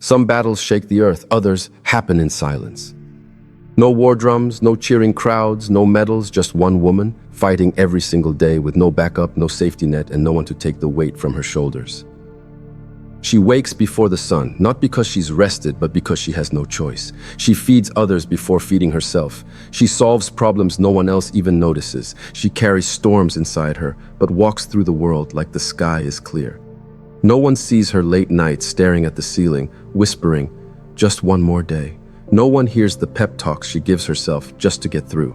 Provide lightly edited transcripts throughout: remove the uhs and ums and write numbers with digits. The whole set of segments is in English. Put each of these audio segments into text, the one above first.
Some battles shake the earth, others happen in silence. No war drums, no cheering crowds, no medals, just one woman fighting every single day with no backup, no safety net, and no one to take the weight from her shoulders. She wakes before the sun, not because she's rested, but because she has no choice. She feeds others before feeding herself. She solves problems no one else even notices. She carries storms inside her, but walks through the world like the sky is clear. No one sees her late nights staring at the ceiling, whispering, "Just one more day." No one hears the pep talks she gives herself just to get through.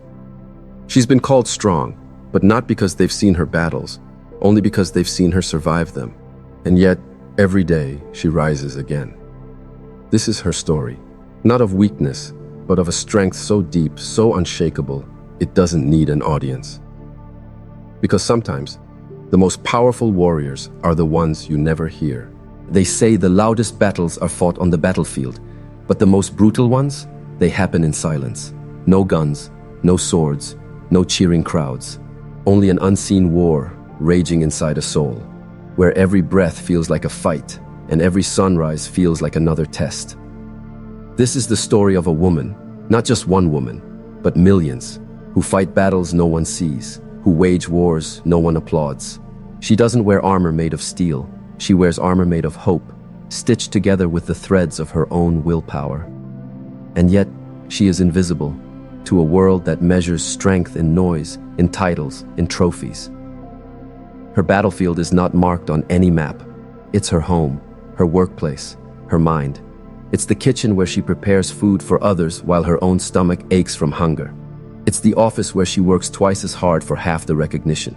She's been called strong, but not because they've seen her battles, only because they've seen her survive them. And yet, every day, she rises again. This is her story, not of weakness, but of a strength so deep, so unshakable, it doesn't need an audience. Because sometimes, the most powerful warriors are the ones you never hear. They say the loudest battles are fought on the battlefield, but the most brutal ones, they happen in silence. No guns, no swords, no cheering crowds. Only an unseen war raging inside a soul, where every breath feels like a fight and every sunrise feels like another test. This is the story of a woman, not just one woman, but millions, who fight battles no one sees, who wage wars no one applauds. She doesn't wear armor made of steel. She wears armor made of hope, stitched together with the threads of her own willpower. And yet, she is invisible to a world that measures strength in noise, in titles, in trophies. Her battlefield is not marked on any map. It's her home, her workplace, her mind. It's the kitchen where she prepares food for others while her own stomach aches from hunger. It's the office where she works twice as hard for half the recognition.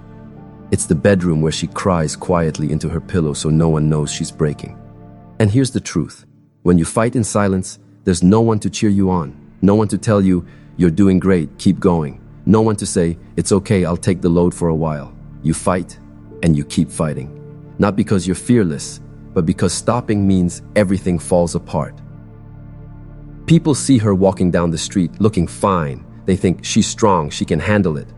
It's the bedroom where she cries quietly into her pillow so no one knows she's breaking. And here's the truth. When you fight in silence, there's no one to cheer you on. No one to tell you, "You're doing great, keep going." No one to say, "It's okay, I'll take the load for a while." You fight, and you keep fighting. Not because you're fearless, but because stopping means everything falls apart. People see her walking down the street, looking fine. They think she's strong, she can handle it.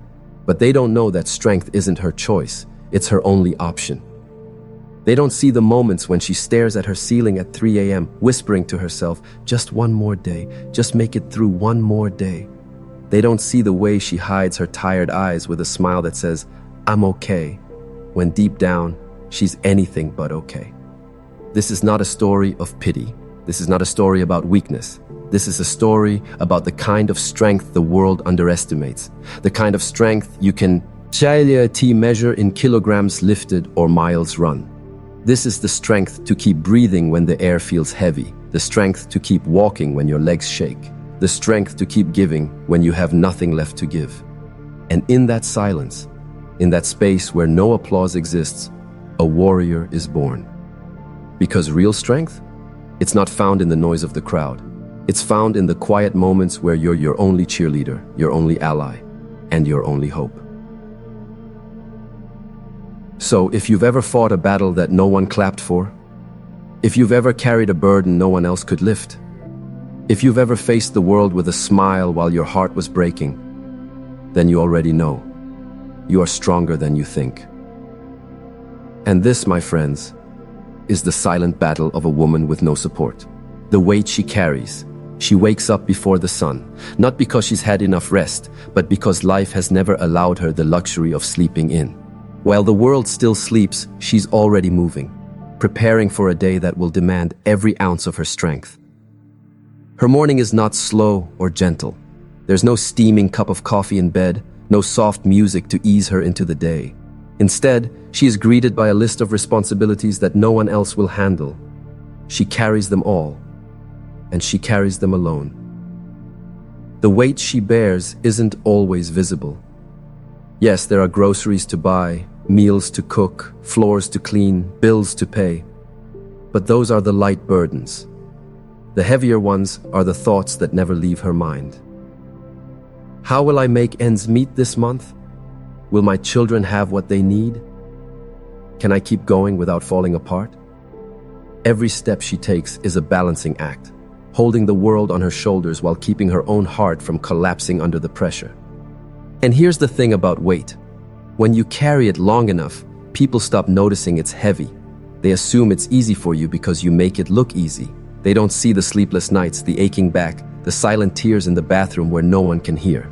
But they don't know that strength isn't her choice, it's her only option. They don't see the moments when she stares at her ceiling at 3 a.m., whispering to herself, "Just one more day, just make it through one more day." They don't see the way she hides her tired eyes with a smile that says, "I'm okay," when deep down, she's anything but okay. This is not a story of pity. This is not a story about weakness. This is a story about the kind of strength the world underestimates, the kind of strength you can measure in kilograms lifted or miles run. This is the strength to keep breathing when the air feels heavy, the strength to keep walking when your legs shake, the strength to keep giving when you have nothing left to give. And in that silence, in that space where no applause exists, a warrior is born. Because real strength, it's not found in the noise of the crowd. It's found in the quiet moments where you're your only cheerleader, your only ally, and your only hope. So, if you've ever fought a battle that no one clapped for, if you've ever carried a burden no one else could lift, if you've ever faced the world with a smile while your heart was breaking, then you already know, you are stronger than you think. And this, my friends, is the silent battle of a woman with no support. The weight she carries. She wakes up before the sun, not because she's had enough rest, but because life has never allowed her the luxury of sleeping in. While the world still sleeps, she's already moving, preparing for a day that will demand every ounce of her strength. Her morning is not slow or gentle. There's no steaming cup of coffee in bed, no soft music to ease her into the day. Instead, she is greeted by a list of responsibilities that no one else will handle. She carries them all, and she carries them alone. The weight she bears isn't always visible. Yes, there are groceries to buy, meals to cook, floors to clean, bills to pay. But those are the light burdens. The heavier ones are the thoughts that never leave her mind. How will I make ends meet this month? Will my children have what they need? Can I keep going without falling apart? Every step she takes is a balancing act, holding the world on her shoulders while keeping her own heart from collapsing under the pressure. And here's the thing about weight. When you carry it long enough, people stop noticing it's heavy. They assume it's easy for you because you make it look easy. They don't see the sleepless nights, the aching back, the silent tears in the bathroom where no one can hear.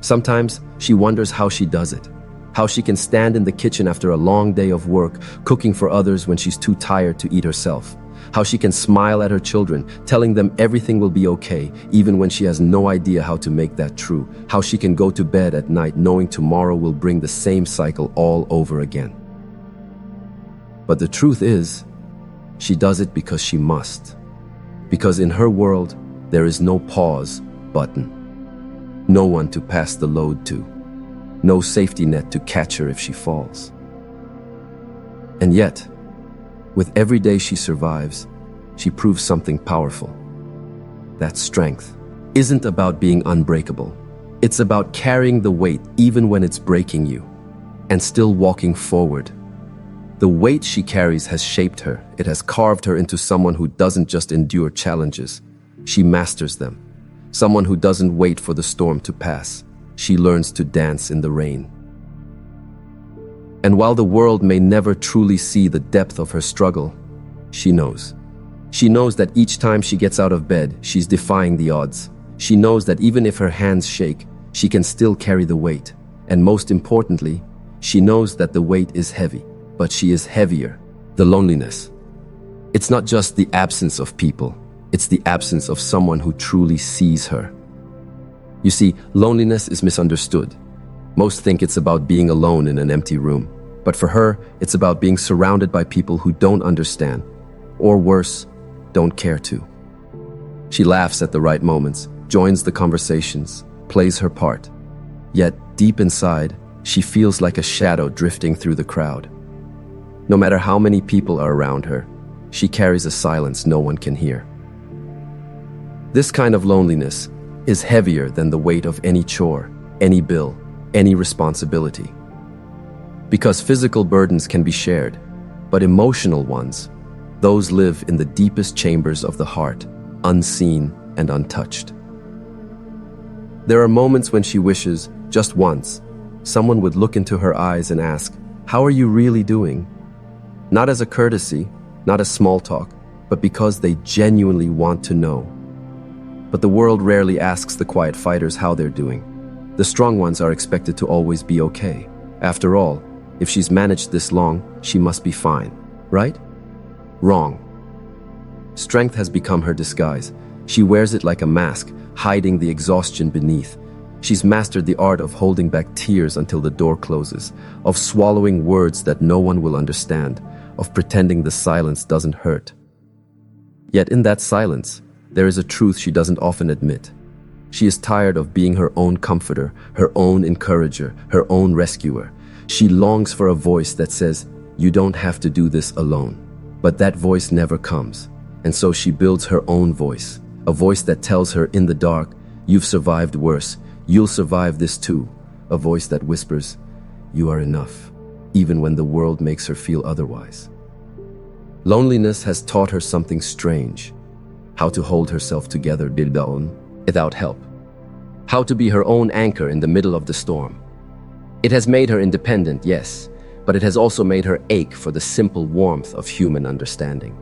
Sometimes she wonders how she does it, how she can stand in the kitchen after a long day of work, cooking for others when she's too tired to eat herself, how she can smile at her children, telling them everything will be okay, even when she has no idea how to make that true, how she can go to bed at night knowing tomorrow will bring the same cycle all over again. But the truth is, she does it because she must. Because in her world, there is no pause button. No one to pass the load to. No safety net to catch her if she falls. And yet, with every day she survives, she proves something powerful. That strength isn't about being unbreakable. It's about carrying the weight even when it's breaking you, and still walking forward. The weight she carries has shaped her. It has carved her into someone who doesn't just endure challenges. She masters them. Someone who doesn't wait for the storm to pass. She learns to dance in the rain. And while the world may never truly see the depth of her struggle, she knows. She knows that each time she gets out of bed, she's defying the odds. She knows that even if her hands shake, she can still carry the weight. And most importantly, she knows that the weight is heavy, but she is heavier. The loneliness. It's not just the absence of people. It's the absence of someone who truly sees her. You see, loneliness is misunderstood. Most think it's about being alone in an empty room. But for her, it's about being surrounded by people who don't understand, or worse, don't care to. She laughs at the right moments, joins the conversations, plays her part. Yet, deep inside, she feels like a shadow drifting through the crowd. No matter how many people are around her, she carries a silence no one can hear. This kind of loneliness is heavier than the weight of any chore, any bill, any responsibility. Because physical burdens can be shared, but emotional ones, those live in the deepest chambers of the heart, unseen and untouched. There are moments when she wishes, just once, someone would look into her eyes and ask, "How are you really doing?" Not as a courtesy, not as small talk, but because they genuinely want to know. But the world rarely asks the quiet fighters how they're doing. The strong ones are expected to always be okay. After all, if she's managed this long, she must be fine, right? Wrong. Strength has become her disguise. She wears it like a mask, hiding the exhaustion beneath. She's mastered the art of holding back tears until the door closes, of swallowing words that no one will understand, of pretending the silence doesn't hurt. Yet in that silence, there is a truth she doesn't often admit. She is tired of being her own comforter, her own encourager, her own rescuer. She longs for a voice that says, "You don't have to do this alone." But that voice never comes. And so she builds her own voice, a voice that tells her in the dark, "You've survived worse. You'll survive this too." A voice that whispers, "You are enough," even when the world makes her feel otherwise. Loneliness has taught her something strange. How to hold herself together without help. How to be her own anchor in the middle of the storm. It has made her independent, yes, but it has also made her ache for the simple warmth of human understanding.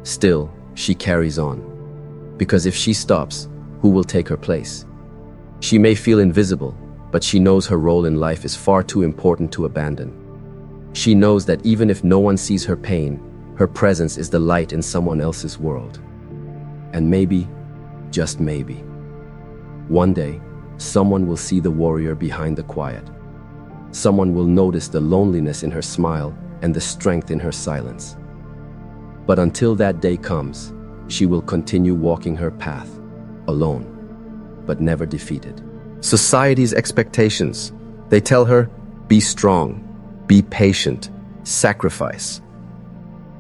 Still, she carries on. Because if she stops, who will take her place? She may feel invisible, but she knows her role in life is far too important to abandon. She knows that even if no one sees her pain, her presence is the light in someone else's world. And maybe, just maybe, one day, someone will see the warrior behind the quiet. Someone will notice the loneliness in her smile and the strength in her silence. But until that day comes, she will continue walking her path, alone, but never defeated. Society's expectations, they tell her, be strong, be patient, sacrifice.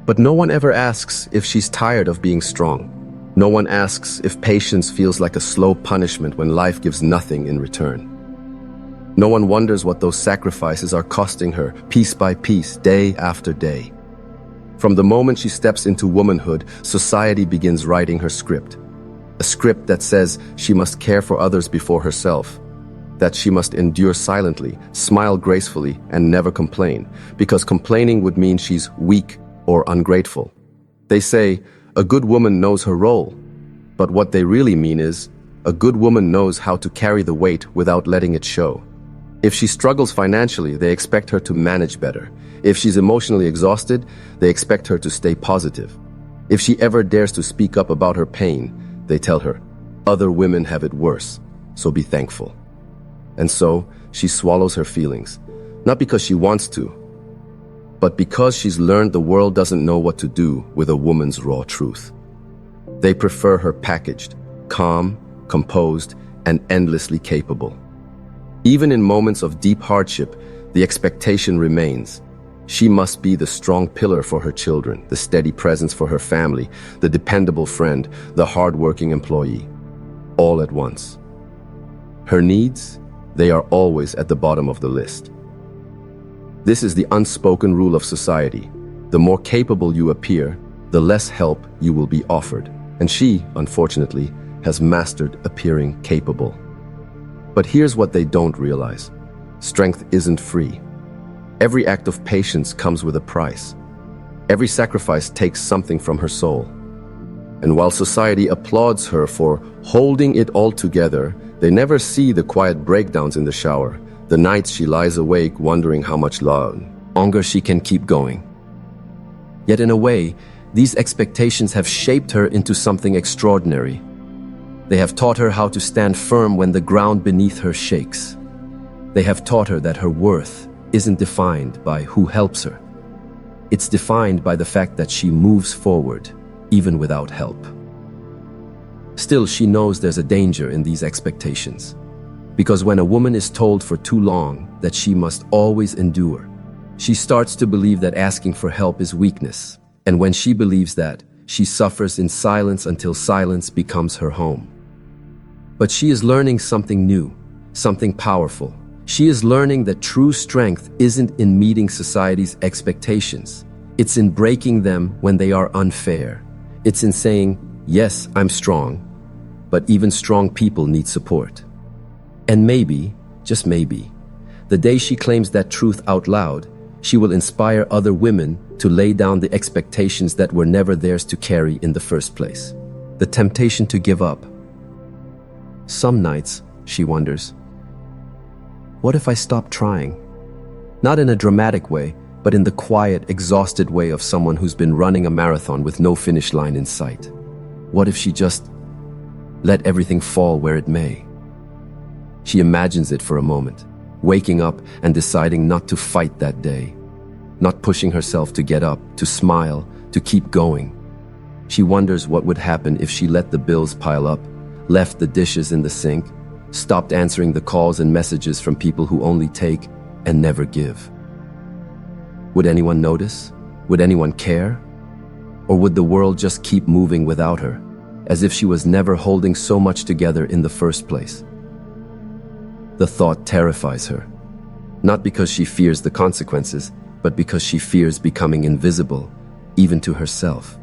But no one ever asks if she's tired of being strong. No one asks if patience feels like a slow punishment when life gives nothing in return. No one wonders what those sacrifices are costing her, piece by piece, day after day. From the moment she steps into womanhood, society begins writing her script. A script that says she must care for others before herself, that she must endure silently, smile gracefully, and never complain, because complaining would mean she's weak or ungrateful. They say, a good woman knows her role. But what they really mean is, a good woman knows how to carry the weight without letting it show. If she struggles financially, they expect her to manage better. If she's emotionally exhausted, they expect her to stay positive. If she ever dares to speak up about her pain, they tell her, other women have it worse, so be thankful. And so, she swallows her feelings, not because she wants to, but because she's learned the world doesn't know what to do with a woman's raw truth. They prefer her packaged, calm, composed, and endlessly capable. Even in moments of deep hardship, the expectation remains. She must be the strong pillar for her children, the steady presence for her family, the dependable friend, the hardworking employee, all at once. Her needs, they are always at the bottom of the list. This is the unspoken rule of society. The more capable you appear, the less help you will be offered. And she, unfortunately, has mastered appearing capable. But here's what they don't realize. Strength isn't free. Every act of patience comes with a price. Every sacrifice takes something from her soul. And while society applauds her for holding it all together, they never see the quiet breakdowns in the shower, the nights she lies awake wondering how much longer she can keep going. Yet in a way, these expectations have shaped her into something extraordinary. They have taught her how to stand firm when the ground beneath her shakes. They have taught her that her worth isn't defined by who helps her. It's defined by the fact that she moves forward, even without help. Still, she knows there's a danger in these expectations. Because when a woman is told for too long that she must always endure, she starts to believe that asking for help is weakness. And when she believes that, she suffers in silence until silence becomes her home. But she is learning something new, something powerful. She is learning that true strength isn't in meeting society's expectations. It's in breaking them when they are unfair. It's in saying, yes, I'm strong, but even strong people need support. And maybe, just maybe, the day she claims that truth out loud, she will inspire other women to lay down the expectations that were never theirs to carry in the first place. The temptation to give up. Some nights, she wonders, what if I stop trying? Not in a dramatic way, but in the quiet, exhausted way of someone who's been running a marathon with no finish line in sight. What if she just let everything fall where it may? She imagines it for a moment, waking up and deciding not to fight that day, not pushing herself to get up, to smile, to keep going. She wonders what would happen if she let the bills pile up, left the dishes in the sink, stopped answering the calls and messages from people who only take and never give. Would anyone notice? Would anyone care? Or would the world just keep moving without her, as if she was never holding so much together in the first place? The thought terrifies her, not because she fears the consequences, but because she fears becoming invisible, even to herself.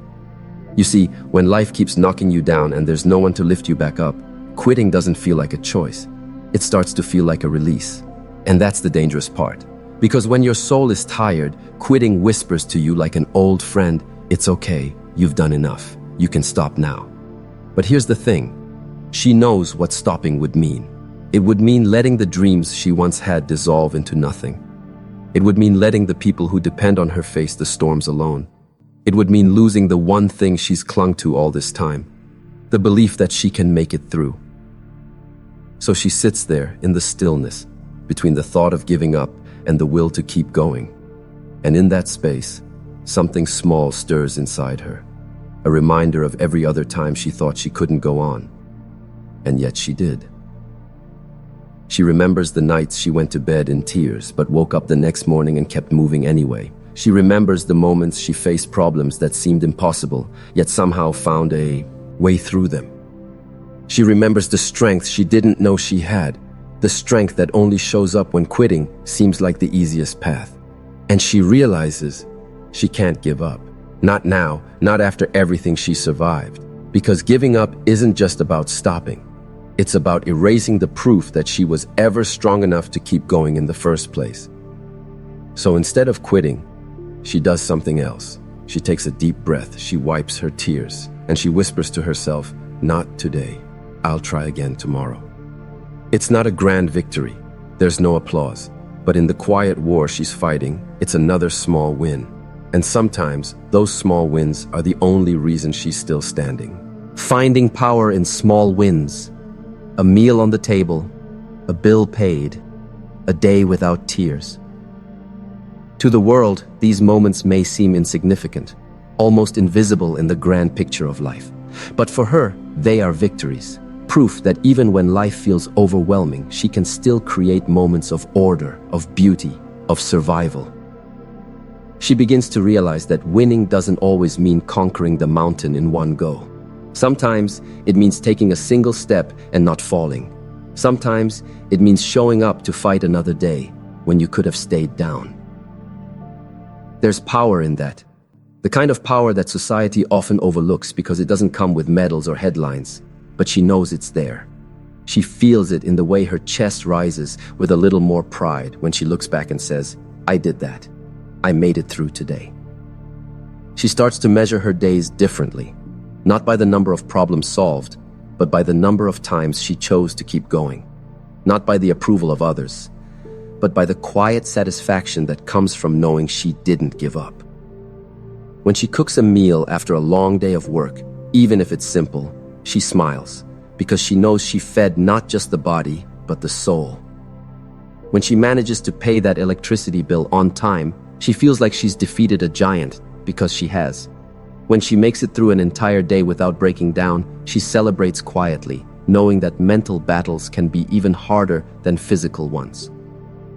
You see, when life keeps knocking you down and there's no one to lift you back up, quitting doesn't feel like a choice. It starts to feel like a release. And that's the dangerous part. Because when your soul is tired, quitting whispers to you like an old friend, it's okay, you've done enough, you can stop now. But here's the thing, she knows what stopping would mean. It would mean letting the dreams she once had dissolve into nothing. It would mean letting the people who depend on her face the storms alone. It would mean losing the one thing she's clung to all this time, the belief that she can make it through. So she sits there in the stillness, between the thought of giving up and the will to keep going. And in that space, something small stirs inside her, a reminder of every other time she thought she couldn't go on. And yet she did. She remembers the nights she went to bed in tears, but woke up the next morning and kept moving anyway. She remembers the moments she faced problems that seemed impossible, yet somehow found a way through them. She remembers the strength she didn't know she had, the strength that only shows up when quitting seems like the easiest path. And she realizes she can't give up. Not now, not after everything she survived. Because giving up isn't just about stopping. It's about erasing the proof that she was ever strong enough to keep going in the first place. So instead of quitting, she does something else. She takes a deep breath, she wipes her tears, and she whispers to herself, "Not today. I'll try again tomorrow." It's not a grand victory. There's no applause. But in the quiet war she's fighting, it's another small win. And sometimes, those small wins are the only reason she's still standing. Finding power in small wins. A meal on the table, a bill paid, a day without tears. To the world, these moments may seem insignificant, almost invisible in the grand picture of life. But for her, they are victories. Proof that even when life feels overwhelming, she can still create moments of order, of beauty, of survival. She begins to realize that winning doesn't always mean conquering the mountain in one go. Sometimes it means taking a single step and not falling. Sometimes it means showing up to fight another day when you could have stayed down. There's power in that. The kind of power that society often overlooks because it doesn't come with medals or headlines, but she knows it's there. She feels it in the way her chest rises with a little more pride when she looks back and says, "I did that. I made it through today." She starts to measure her days differently, not by the number of problems solved, but by the number of times she chose to keep going, not by the approval of others, but by the quiet satisfaction that comes from knowing she didn't give up. When she cooks a meal after a long day of work, even if it's simple, she smiles, because she knows she fed not just the body, but the soul. When she manages to pay that electricity bill on time, she feels like she's defeated a giant, because she has. When she makes it through an entire day without breaking down, she celebrates quietly, knowing that mental battles can be even harder than physical ones.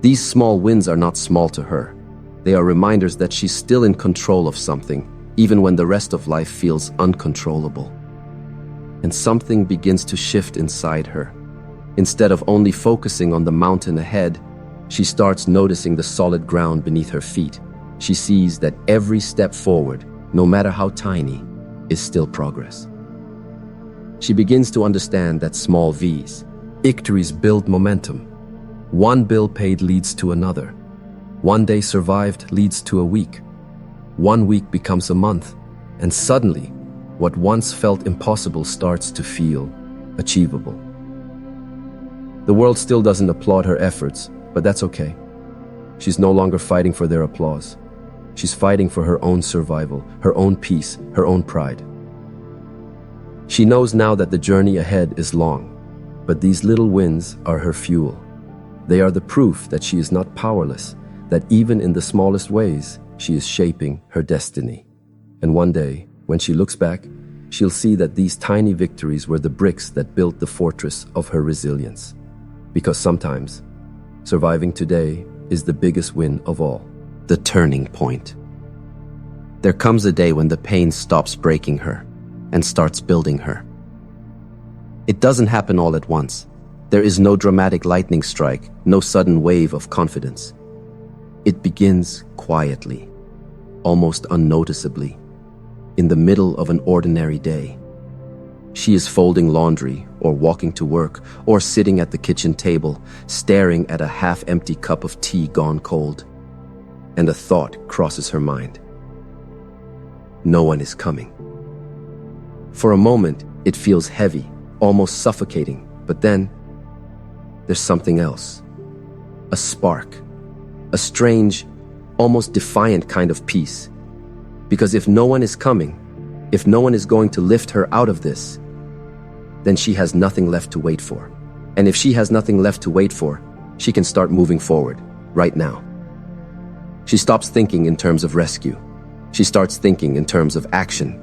These small wins are not small to her. They are reminders that she's still in control of something, even when the rest of life feels uncontrollable. And something begins to shift inside her. Instead of only focusing on the mountain ahead, she starts noticing the solid ground beneath her feet. She sees that every step forward, no matter how tiny, is still progress. She begins to understand that small victories build momentum. One bill paid leads to another. One day survived leads to a week. One week becomes a month, and suddenly, what once felt impossible starts to feel achievable. The world still doesn't applaud her efforts, but that's okay. She's no longer fighting for their applause. She's fighting for her own survival, her own peace, her own pride. She knows now that the journey ahead is long, but these little wins are her fuel. They are the proof that she is not powerless, that even in the smallest ways, she is shaping her destiny. And one day, when she looks back, she'll see that these tiny victories were the bricks that built the fortress of her resilience. Because sometimes, surviving today is the biggest win of all. The turning point. There comes a day when the pain stops breaking her and starts building her. It doesn't happen all at once. There is no dramatic lightning strike, no sudden wave of confidence. It begins quietly, almost unnoticeably, in the middle of an ordinary day. She is folding laundry, or walking to work, or sitting at the kitchen table, staring at a half-empty cup of tea gone cold. And a thought crosses her mind. No one is coming. For a moment, it feels heavy, almost suffocating, but then there's something else. A spark. A strange, almost defiant kind of peace. Because if no one is coming, if no one is going to lift her out of this, then she has nothing left to wait for. And if she has nothing left to wait for, she can start moving forward, right now. She stops thinking in terms of rescue. She starts thinking in terms of action.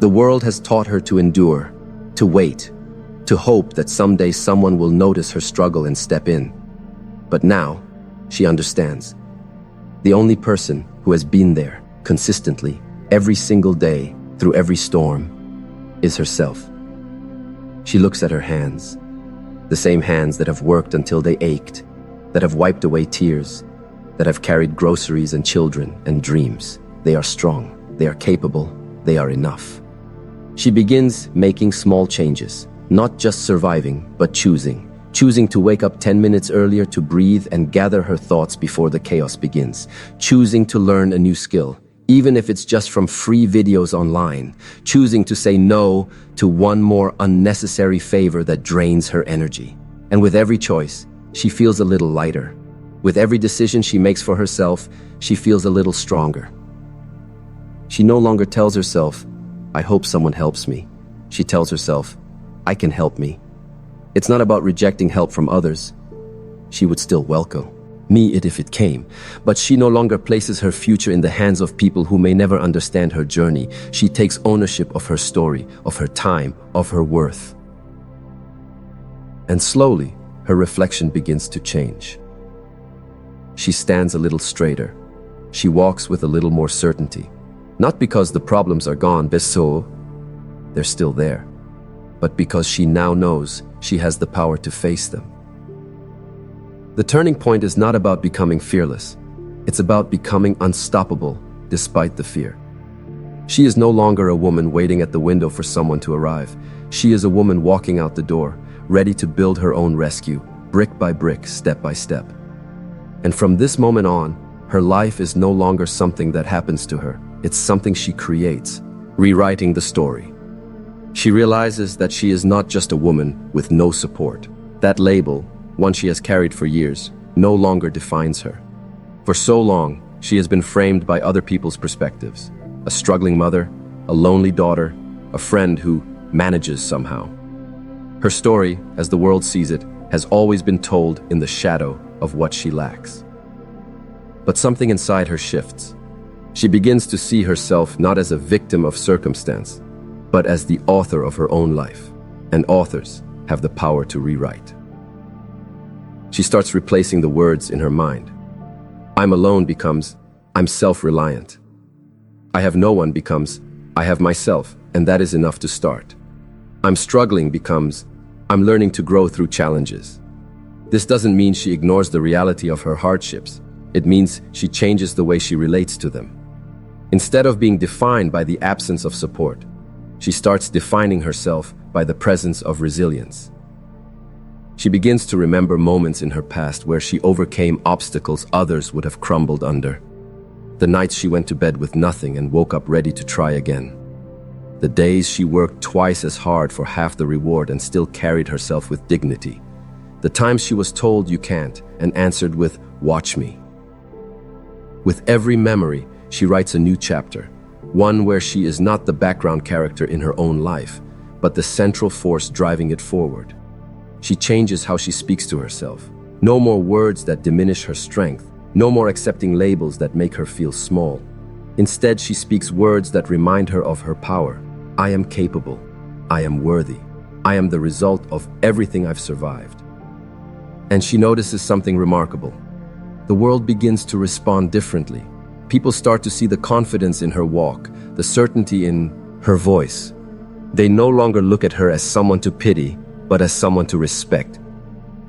The world has taught her to endure, to wait, to hope that someday someone will notice her struggle and step in. But now, she understands. The only person who has been there, consistently, every single day, through every storm, is herself. She looks at her hands, the same hands that have worked until they ached, that have wiped away tears, that have carried groceries and children and dreams. They are strong, they are capable, they are enough. She begins making small changes, not just surviving, but choosing to wake up 10 minutes earlier to breathe and gather her thoughts before the chaos begins, choosing to learn a new skill, even if it's just from free videos online, choosing to say no to one more unnecessary favor that drains her energy. And with every choice, she feels a little lighter. With every decision she makes for herself, she feels a little stronger. She no longer tells herself, I hope someone helps me. She tells herself, I can help me. It's not about rejecting help from others. She would still welcome me if it came, but she no longer places her future in the hands of people who may never understand her journey. She takes ownership of her story, of her time, of her worth. And slowly, her reflection begins to change. She stands a little straighter. She walks with a little more certainty. Not because the problems are gone, they're still there, but because she now knows she has the power to face them. The turning point is not about becoming fearless. It's about becoming unstoppable despite the fear. She is no longer a woman waiting at the window for someone to arrive. She is a woman walking out the door, ready to build her own rescue, brick by brick, step by step. And from this moment on, her life is no longer something that happens to her. It's something she creates, rewriting the story. She realizes that she is not just a woman with no support. That label, one she has carried for years, no longer defines her. For so long, she has been framed by other people's perspectives. A struggling mother, a lonely daughter, a friend who manages somehow. Her story, as the world sees it, has always been told in the shadow of what she lacks. But something inside her shifts. She begins to see herself not as a victim of circumstance, but as the author of her own life. And authors have the power to rewrite. She starts replacing the words in her mind. I'm alone becomes, I'm self-reliant. I have no one becomes, I have myself, and that is enough to start. I'm struggling becomes, I'm learning to grow through challenges. This doesn't mean she ignores the reality of her hardships. It means she changes the way she relates to them. Instead of being defined by the absence of support, she starts defining herself by the presence of resilience. She begins to remember moments in her past where she overcame obstacles others would have crumbled under. The nights she went to bed with nothing and woke up ready to try again. The days she worked twice as hard for half the reward and still carried herself with dignity. The times she was told you can't and answered with, watch me. With every memory, she writes a new chapter, one where she is not the background character in her own life, but the central force driving it forward. She changes how she speaks to herself. No more words that diminish her strength, no more accepting labels that make her feel small. Instead, she speaks words that remind her of her power. I am capable. I am worthy. I am the result of everything I've survived. And she notices something remarkable. The world begins to respond differently. People start to see the confidence in her walk, the certainty in her voice. They no longer look at her as someone to pity, but as someone to respect.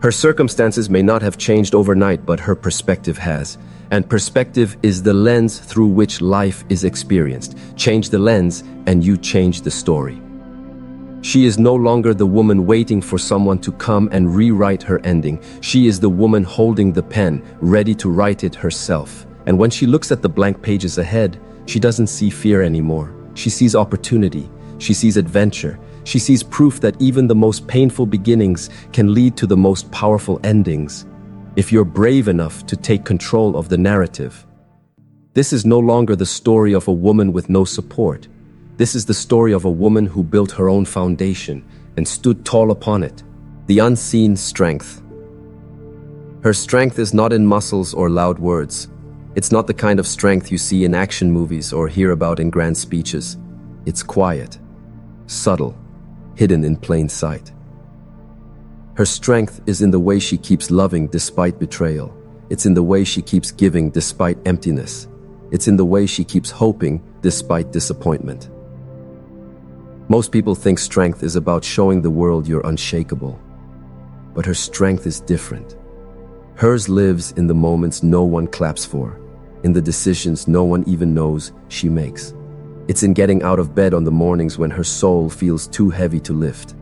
Her circumstances may not have changed overnight, but her perspective has. And perspective is the lens through which life is experienced. Change the lens, and you change the story. She is no longer the woman waiting for someone to come and rewrite her ending. She is the woman holding the pen, ready to write it herself. And when she looks at the blank pages ahead, she doesn't see fear anymore. She sees opportunity. She sees adventure. She sees proof that even the most painful beginnings can lead to the most powerful endings, if you're brave enough to take control of the narrative. This is no longer the story of a woman with no support. This is the story of a woman who built her own foundation and stood tall upon it. The unseen strength. Her strength is not in muscles or loud words. It's not the kind of strength you see in action movies or hear about in grand speeches. It's quiet, subtle, hidden in plain sight. Her strength is in the way she keeps loving despite betrayal. It's in the way she keeps giving despite emptiness. It's in the way she keeps hoping despite disappointment. Most people think strength is about showing the world you're unshakable. But her strength is different. Hers lives in the moments no one claps for, in the decisions no one even knows she makes. It's in getting out of bed on the mornings when her soul feels too heavy to lift.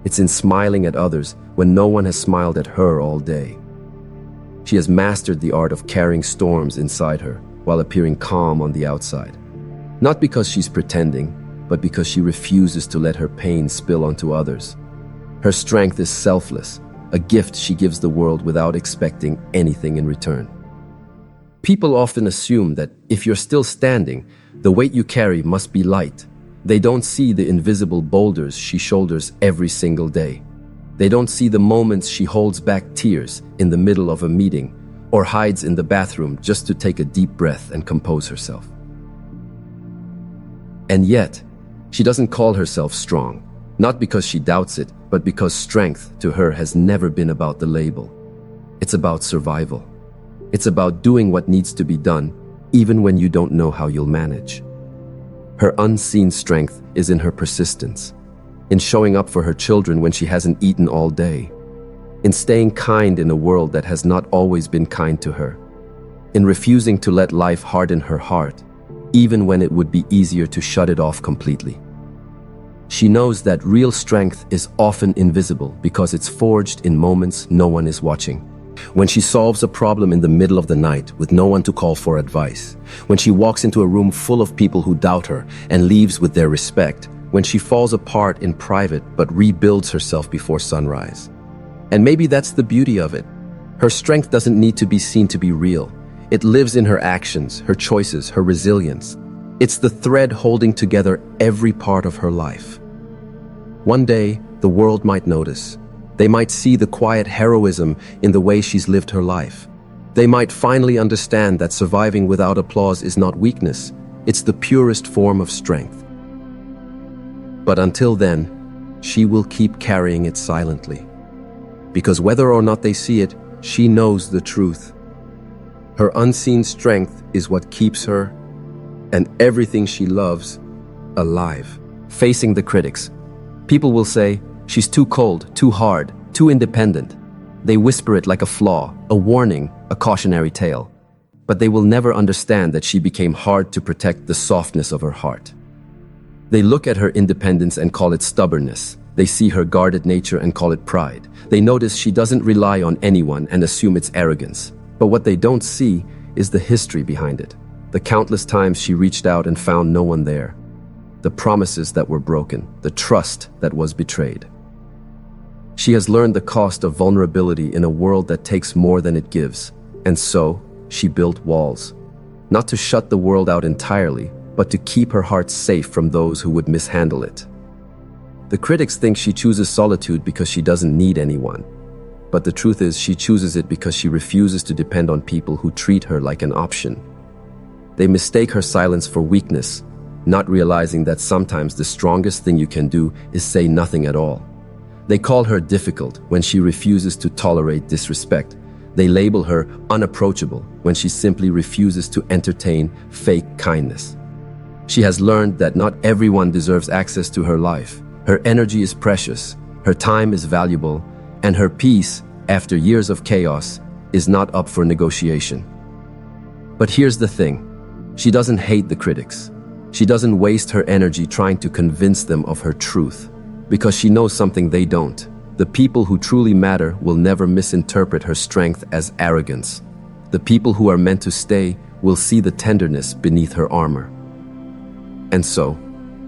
It's in smiling at others when no one has smiled at her all day. She has mastered the art of carrying storms inside her, while appearing calm on the outside. Not because she's pretending, but because she refuses to let her pain spill onto others. Her strength is selfless, a gift she gives the world without expecting anything in return. People often assume that if you're still standing, the weight you carry must be light. They don't see the invisible boulders she shoulders every single day. They don't see the moments she holds back tears in the middle of a meeting or hides in the bathroom just to take a deep breath and compose herself. And yet, she doesn't call herself strong, not because she doubts it, but because strength to her has never been about the label. It's about survival. It's about doing what needs to be done, even when you don't know how you'll manage. Her unseen strength is in her persistence, in showing up for her children when she hasn't eaten all day, in staying kind in a world that has not always been kind to her, in refusing to let life harden her heart, even when it would be easier to shut it off completely. She knows that real strength is often invisible because it's forged in moments no one is watching. When she solves a problem in the middle of the night with no one to call for advice, when she walks into a room full of people who doubt her and leaves with their respect, when she falls apart in private but rebuilds herself before sunrise. And maybe that's the beauty of it. Her strength doesn't need to be seen to be real. It lives in her actions, her choices, her resilience. It's the thread holding together every part of her life. One day, the world might notice. They might see the quiet heroism in the way she's lived her life. They might finally understand that surviving without applause is not weakness, it's the purest form of strength. But until then, she will keep carrying it silently. Because whether or not they see it, she knows the truth. Her unseen strength is what keeps her, and everything she loves, alive. Facing the critics, people will say, she's too cold, too hard, too independent. They whisper it like a flaw, a warning, a cautionary tale. But they will never understand that she became hard to protect the softness of her heart. They look at her independence and call it stubbornness. They see her guarded nature and call it pride. They notice she doesn't rely on anyone and assume it's arrogance. But what they don't see is the history behind it. The countless times she reached out and found no one there. The promises that were broken, the trust that was betrayed. She has learned the cost of vulnerability in a world that takes more than it gives. And so, she built walls. Not to shut the world out entirely, but to keep her heart safe from those who would mishandle it. The critics think she chooses solitude because she doesn't need anyone. But the truth is, she chooses it because she refuses to depend on people who treat her like an option. They mistake her silence for weakness, not realizing that sometimes the strongest thing you can do is say nothing at all. They call her difficult when she refuses to tolerate disrespect. They label her unapproachable when she simply refuses to entertain fake kindness. She has learned that not everyone deserves access to her life. Her energy is precious, her time is valuable, and her peace, after years of chaos, is not up for negotiation. But here's the thing. She doesn't hate the critics. She doesn't waste her energy trying to convince them of her truth, because she knows something they don't. The people who truly matter will never misinterpret her strength as arrogance. The people who are meant to stay will see the tenderness beneath her armor. And so,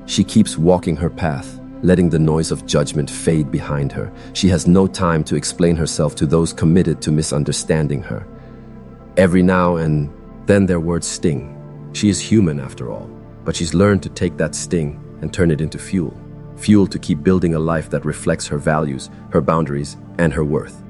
she keeps walking her path, letting the noise of judgment fade behind her. She has no time to explain herself to those committed to misunderstanding her. Every now and then their words sting. She is human after all, but she's learned to take that sting and turn it into fuel. Fuel to keep building a life that reflects her values, her boundaries, and her worth.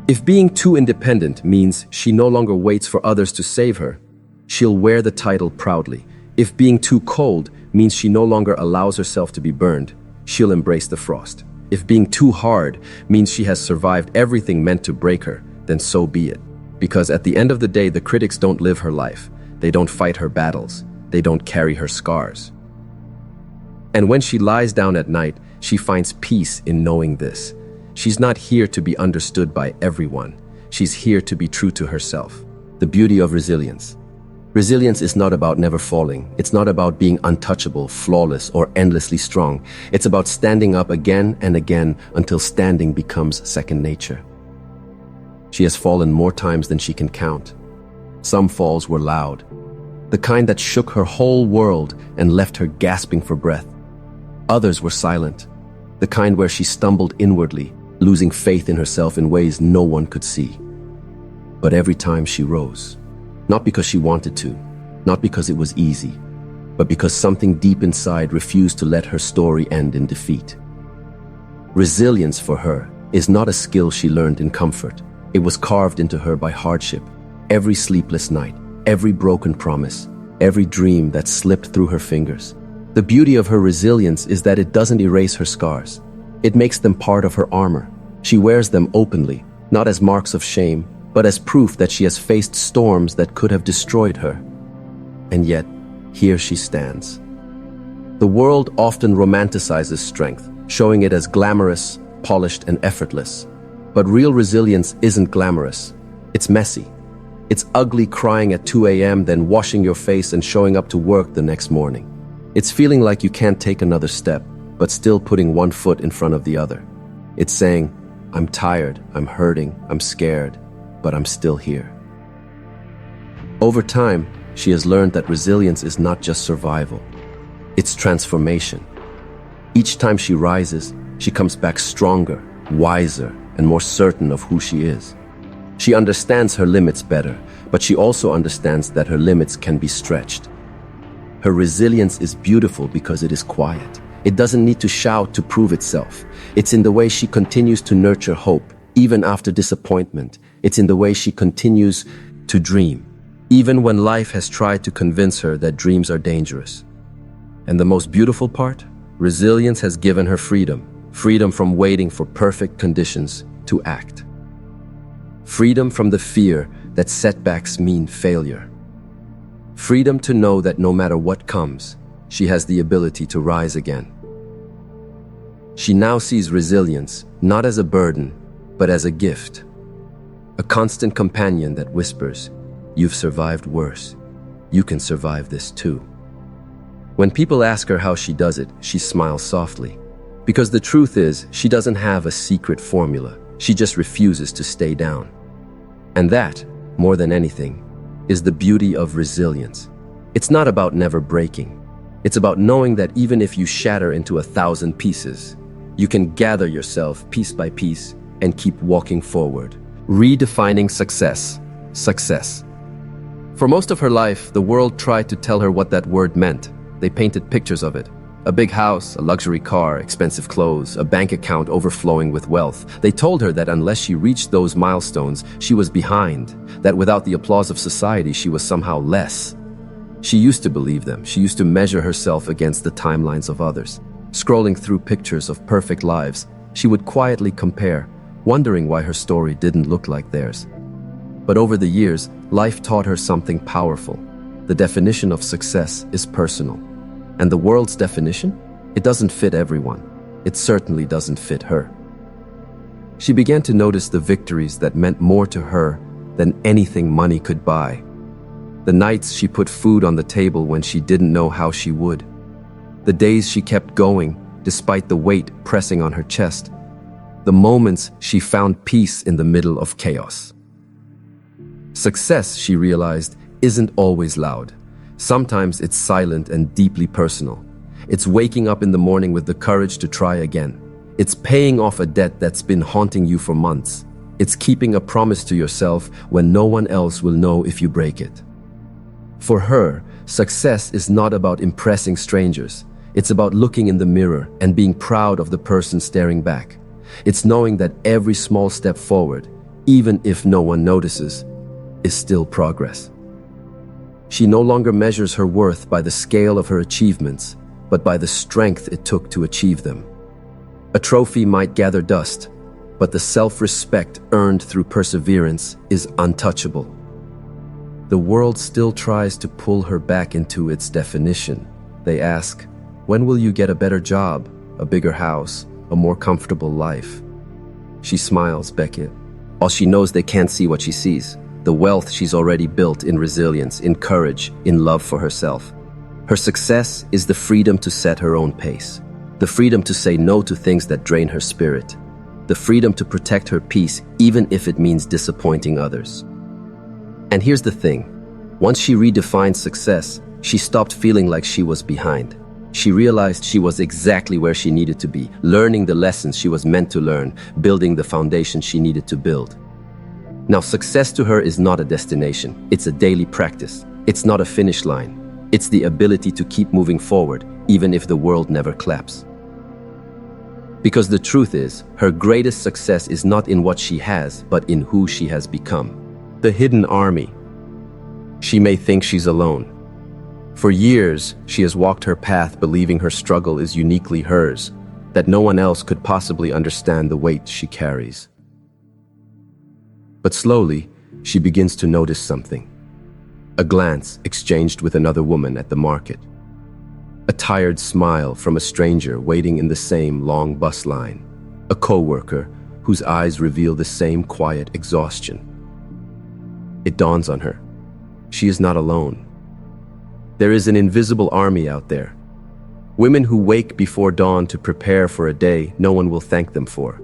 If being too independent means she no longer waits for others to save her, she'll wear the title proudly. If being too cold means she no longer allows herself to be burned, she'll embrace the frost. If being too hard means she has survived everything meant to break her, then so be it. Because at the end of the day, the critics don't live her life. They don't fight her battles. They don't carry her scars. And when she lies down at night, she finds peace in knowing this. She's not here to be understood by everyone. She's here to be true to herself. The beauty of resilience. Resilience is not about never falling. It's not about being untouchable, flawless, or endlessly strong. It's about standing up again and again until standing becomes second nature. She has fallen more times than she can count. Some falls were loud, the kind that shook her whole world and left her gasping for breath. Others were silent, the kind where she stumbled inwardly, losing faith in herself in ways no one could see. But every time she rose, not because she wanted to, not because it was easy, but because something deep inside refused to let her story end in defeat. Resilience for her is not a skill she learned in comfort. It was carved into her by hardship. Every sleepless night, every broken promise, every dream that slipped through her fingers. The beauty of her resilience is that it doesn't erase her scars. It makes them part of her armor. She wears them openly, not as marks of shame, but as proof that she has faced storms that could have destroyed her. And yet, here she stands. The world often romanticizes strength, showing it as glamorous, polished, and effortless. But real resilience isn't glamorous. It's messy. It's ugly crying at 2 a.m., then washing your face and showing up to work the next morning. It's feeling like you can't take another step, but still putting one foot in front of the other. It's saying, I'm tired, I'm hurting, I'm scared, but I'm still here. Over time, she has learned that resilience is not just survival. It's transformation. Each time she rises, she comes back stronger, wiser, and more certain of who she is. She understands her limits better, but she also understands that her limits can be stretched. Her resilience is beautiful because it is quiet. It doesn't need to shout to prove itself. It's in the way she continues to nurture hope, even after disappointment. It's in the way she continues to dream, even when life has tried to convince her that dreams are dangerous. And the most beautiful part? Resilience has given her freedom. Freedom from waiting for perfect conditions to act. Freedom from the fear that setbacks mean failure. Freedom to know that no matter what comes, she has the ability to rise again. She now sees resilience not as a burden, but as a gift. A constant companion that whispers, "You've survived worse. You can survive this too." When people ask her how she does it, she smiles softly. Because the truth is, she doesn't have a secret formula. She just refuses to stay down. And that, more than anything, is the beauty of resilience. It's not about never breaking. It's about knowing that even if you shatter into 1,000 pieces, you can gather yourself piece by piece and keep walking forward. Redefining success. Success. For most of her life, the world tried to tell her what that word meant. They painted pictures of it. A big house, a luxury car, expensive clothes, a bank account overflowing with wealth. They told her that unless she reached those milestones, she was behind, that without the applause of society, she was somehow less. She used to believe them. She used to measure herself against the timelines of others. Scrolling through pictures of perfect lives, she would quietly compare, wondering why her story didn't look like theirs. But over the years, life taught her something powerful. The definition of success is personal. And the world's definition? It doesn't fit everyone. It certainly doesn't fit her. She began to notice the victories that meant more to her than anything money could buy. The nights she put food on the table when she didn't know how she would. The days she kept going despite the weight pressing on her chest. The moments she found peace in the middle of chaos. Success, she realized, isn't always loud. Sometimes it's silent and deeply personal. It's waking up in the morning with the courage to try again. It's paying off a debt that's been haunting you for months. It's keeping a promise to yourself when no one else will know if you break it. For her, success is not about impressing strangers. It's about looking in the mirror and being proud of the person staring back. It's knowing that every small step forward, even if no one notices, is still progress. She no longer measures her worth by the scale of her achievements, but by the strength it took to achieve them. A trophy might gather dust, but the self-respect earned through perseverance is untouchable. The world still tries to pull her back into its definition. They ask, when will you get a better job, a bigger house, a more comfortable life? She smiles, Beckett. All she knows they can't see what she sees. The wealth she's already built in resilience, in courage, in love for herself. Her success is the freedom to set her own pace. The freedom to say no to things that drain her spirit. The freedom to protect her peace even if it means disappointing others. And here's the thing. Once she redefined success, she stopped feeling like she was behind. She realized she was exactly where she needed to be, learning the lessons she was meant to learn, building the foundation she needed to build. Now, success to her is not a destination. It's a daily practice. It's not a finish line. It's the ability to keep moving forward, even if the world never claps. Because the truth is, her greatest success is not in what she has, but in who she has become. The hidden army. She may think she's alone. For years, she has walked her path believing her struggle is uniquely hers, that no one else could possibly understand the weight she carries. But slowly, she begins to notice something. A glance exchanged with another woman at the market. A tired smile from a stranger waiting in the same long bus line. A coworker whose eyes reveal the same quiet exhaustion. It dawns on her. She is not alone. There is an invisible army out there. Women who wake before dawn to prepare for a day no one will thank them for.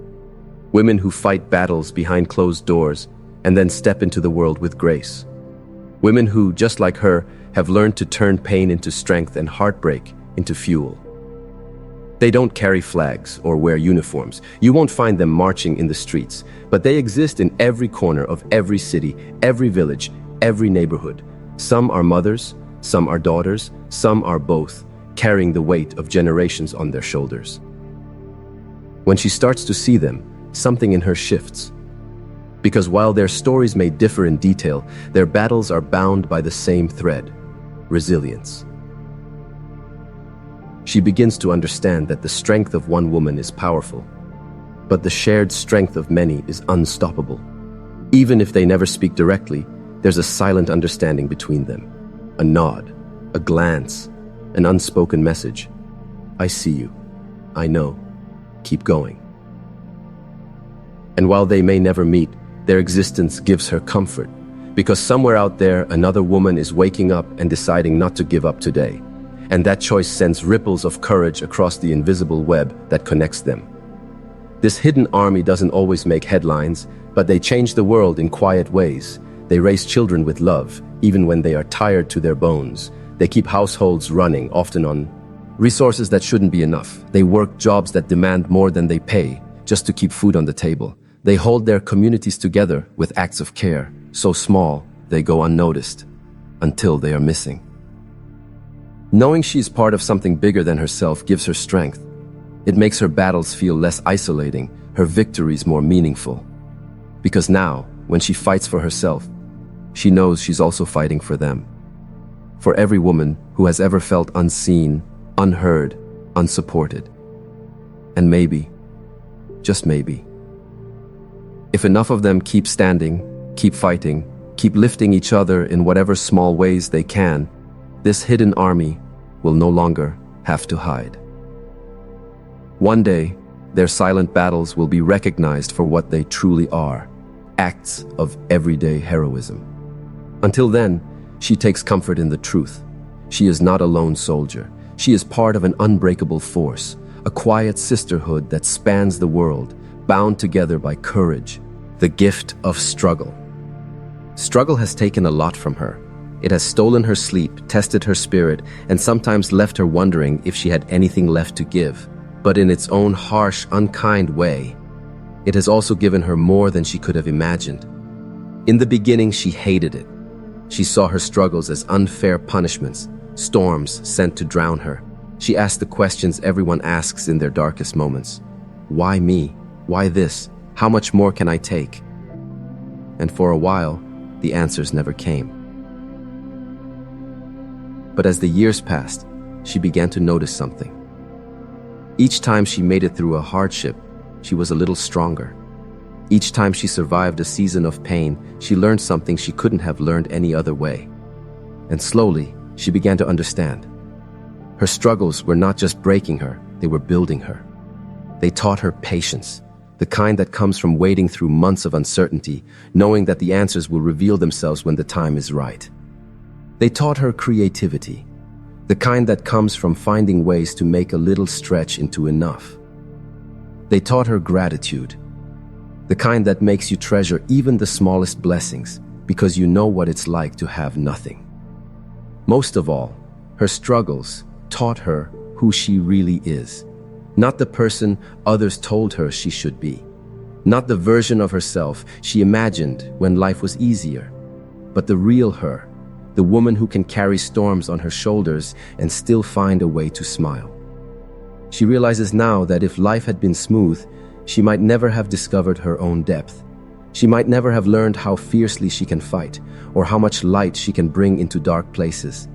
Women who fight battles behind closed doors and then step into the world with grace. Women who, just like her, have learned to turn pain into strength and heartbreak into fuel. They don't carry flags or wear uniforms. You won't find them marching in the streets, but they exist in every corner of every city, every village, every neighborhood. Some are mothers, some are daughters, some are both, carrying the weight of generations on their shoulders. When she starts to see them, something in her shifts. Because while their stories may differ in detail, their battles are bound by the same thread: resilience. She begins to understand that the strength of one woman is powerful, but the shared strength of many is unstoppable. Even if they never speak directly, there's a silent understanding between them. A nod, a glance, an unspoken message. I see you. I know. Keep going. And while they may never meet, their existence gives her comfort, because somewhere out there, another woman is waking up and deciding not to give up today. And that choice sends ripples of courage across the invisible web that connects them. This hidden army doesn't always make headlines, but they change the world in quiet ways. They raise children with love, even when they are tired to their bones. They keep households running, often on resources that shouldn't be enough. They work jobs that demand more than they pay, just to keep food on the table. They hold their communities together with acts of care, so small they go unnoticed, until they are missing. Knowing she is part of something bigger than herself gives her strength. It makes her battles feel less isolating, her victories more meaningful. Because now, when she fights for herself, she knows she's also fighting for them. For every woman who has ever felt unseen, unheard, unsupported. And maybe, just maybe, if enough of them keep standing, keep fighting, keep lifting each other in whatever small ways they can, this hidden army will no longer have to hide. One day, their silent battles will be recognized for what they truly are, acts of everyday heroism. Until then, she takes comfort in the truth. She is not a lone soldier. She is part of an unbreakable force, a quiet sisterhood that spans the world, bound together by courage, the gift of struggle. Struggle has taken a lot from her. It has stolen her sleep, tested her spirit, and sometimes left her wondering if she had anything left to give. But in its own harsh, unkind way, it has also given her more than she could have imagined. In the beginning, she hated it. She saw her struggles as unfair punishments, storms sent to drown her. She asked the questions everyone asks in their darkest moments. Why me? Why this? How much more can I take? And for a while, the answers never came. But as the years passed, she began to notice something. Each time she made it through a hardship, she was a little stronger. Each time she survived a season of pain, she learned something she couldn't have learned any other way. And slowly, she began to understand. Her struggles were not just breaking her, they were building her. They taught her patience, the kind that comes from waiting through months of uncertainty, knowing that the answers will reveal themselves when the time is right. They taught her creativity, the kind that comes from finding ways to make a little stretch into enough. They taught her gratitude, the kind that makes you treasure even the smallest blessings because you know what it's like to have nothing. Most of all, her struggles taught her who she really is. Not the person others told her she should be. Not the version of herself she imagined when life was easier. But the real her, the woman who can carry storms on her shoulders and still find a way to smile. She realizes now that if life had been smooth, she might never have discovered her own depth. She might never have learned how fiercely she can fight, or how much light she can bring into dark places.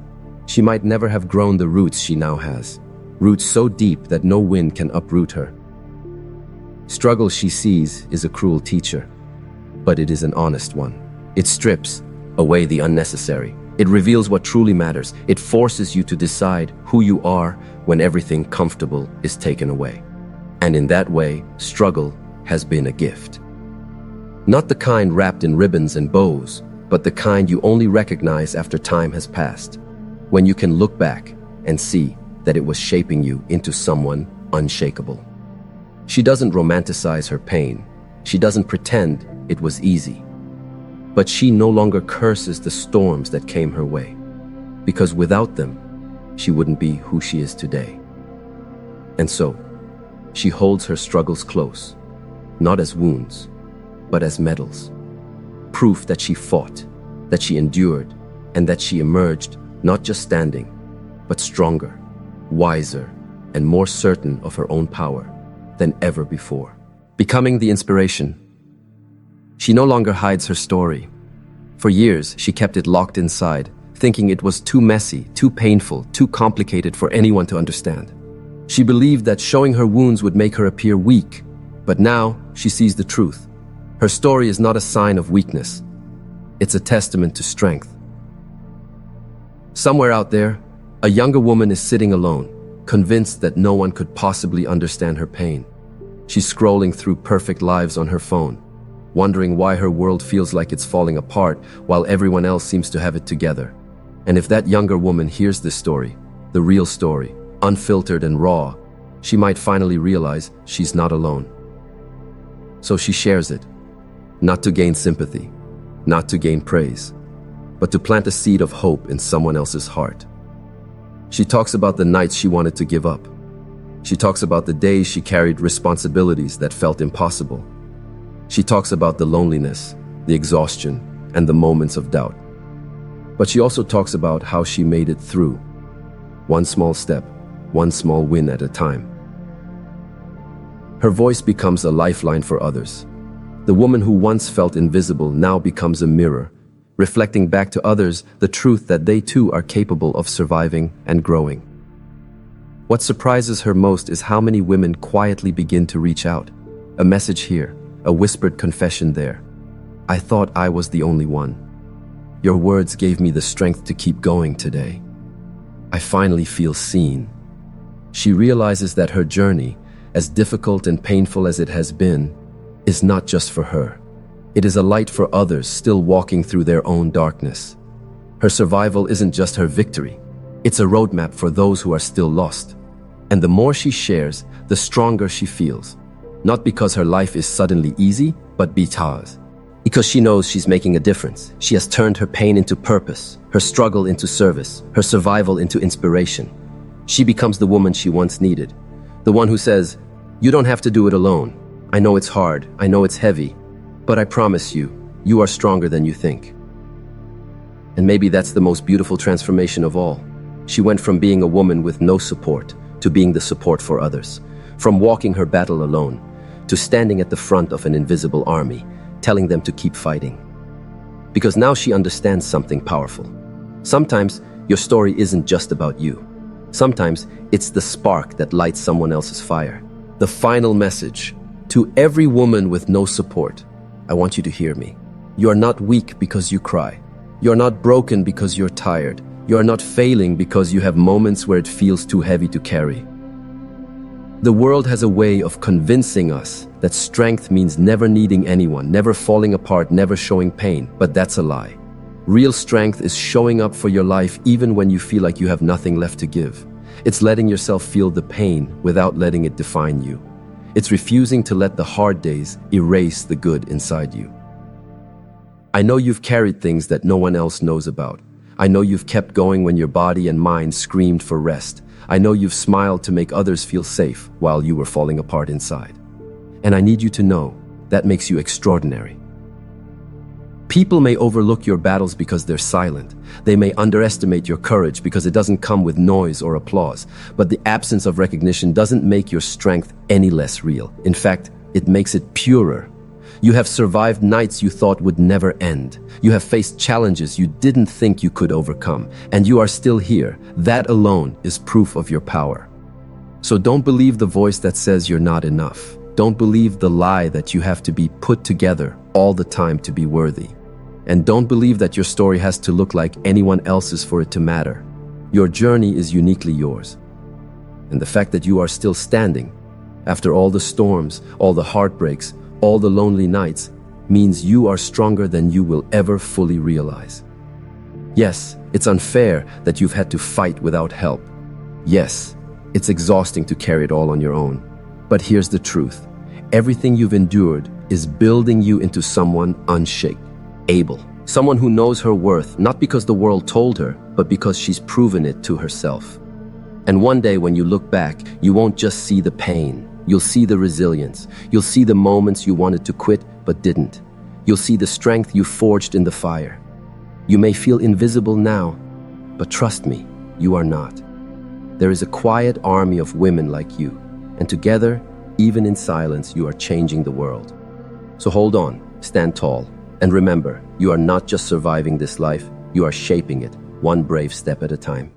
She might never have grown the roots she now has, roots so deep that no wind can uproot her. Struggle she sees is a cruel teacher, but it is an honest one. It strips away the unnecessary. It reveals what truly matters. It forces you to decide who you are when everything comfortable is taken away. And in that way, struggle has been a gift. Not the kind wrapped in ribbons and bows, but the kind you only recognize after time has passed, when you can look back and see that it was shaping you into someone unshakable. She doesn't romanticize her pain. She doesn't pretend it was easy. But she no longer curses the storms that came her way, because without them, she wouldn't be who she is today. And so, she holds her struggles close, not as wounds, but as medals. Proof that she fought, that she endured, and that she emerged not just standing, but stronger, wiser, and more certain of her own power than ever before. Becoming the inspiration. She no longer hides her story. For years, she kept it locked inside, thinking it was too messy, too painful, too complicated for anyone to understand. She believed that showing her wounds would make her appear weak, but now she sees the truth. Her story is not a sign of weakness. It's a testament to strength. Somewhere out there, a younger woman is sitting alone, convinced that no one could possibly understand her pain. She's scrolling through perfect lives on her phone, wondering why her world feels like it's falling apart while everyone else seems to have it together. And if that younger woman hears this story, the real story, unfiltered and raw, she might finally realize she's not alone. So she shares it, not to gain sympathy, not to gain praise, but to plant a seed of hope in someone else's heart. She talks about the nights she wanted to give up. She talks about the days she carried responsibilities that felt impossible. She talks about the loneliness, the exhaustion, and the moments of doubt. But she also talks about how she made it through, one small step, one small win at a time. Her voice becomes a lifeline for others. The woman who once felt invisible now becomes a mirror, reflecting back to others the truth that they too are capable of surviving and growing. What surprises her most is how many women quietly begin to reach out. A message here, a whispered confession there. I thought I was the only one. Your words gave me the strength to keep going today. I finally feel seen. She realizes that her journey, as difficult and painful as it has been, is not just for her. It is a light for others still walking through their own darkness. Her survival isn't just her victory. It's a roadmap for those who are still lost. And the more she shares, the stronger she feels. Not because her life is suddenly easy, but because she knows she's making a difference. She has turned her pain into purpose, her struggle into service, her survival into inspiration. She becomes the woman she once needed. The one who says, "You don't have to do it alone. I know it's hard, I know it's heavy, but I promise you, you are stronger than you think." And maybe that's the most beautiful transformation of all. She went from being a woman with no support to being the support for others, from walking her battle alone to standing at the front of an invisible army, telling them to keep fighting. Because now she understands something powerful. Sometimes your story isn't just about you. Sometimes it's the spark that lights someone else's fire. The final message to every woman with no support. I want you to hear me. You are not weak because you cry. You are not broken because you're tired. You are not failing because you have moments where it feels too heavy to carry. The world has a way of convincing us that strength means never needing anyone, never falling apart, never showing pain, but that's a lie. Real strength is showing up for your life even when you feel like you have nothing left to give. It's letting yourself feel the pain without letting it define you. It's refusing to let the hard days erase the good inside you. I know you've carried things that no one else knows about, I know you've kept going when your body and mind screamed for rest. I know you've smiled to make others feel safe while you were falling apart inside. And I need you to know that makes you extraordinary. People may overlook your battles because they're silent. They may underestimate your courage because it doesn't come with noise or applause. But the absence of recognition doesn't make your strength any less real. In fact, it makes it purer. You have survived nights you thought would never end. You have faced challenges you didn't think you could overcome. And you are still here. That alone is proof of your power. So don't believe the voice that says you're not enough. Don't believe the lie that you have to be put together all the time to be worthy. And don't believe that your story has to look like anyone else's for it to matter. Your journey is uniquely yours. And the fact that you are still standing, after all the storms, all the heartbreaks, all the lonely nights, means you are stronger than you will ever fully realize. Yes, it's unfair that you've had to fight without help. Yes, it's exhausting to carry it all on your own. But here's the truth. Everything you've endured is building you into someone unshakable. Someone who knows her worth, not because the world told her, but because she's proven it to herself. And one day when you look back, you won't just see the pain. You'll see the resilience. You'll see the moments you wanted to quit, but didn't. You'll see the strength you forged in the fire. You may feel invisible now, but trust me, you are not. There is a quiet army of women like you. And together, even in silence, you are changing the world. So hold on, stand tall, and remember, you are not just surviving this life, you are shaping it, one brave step at a time.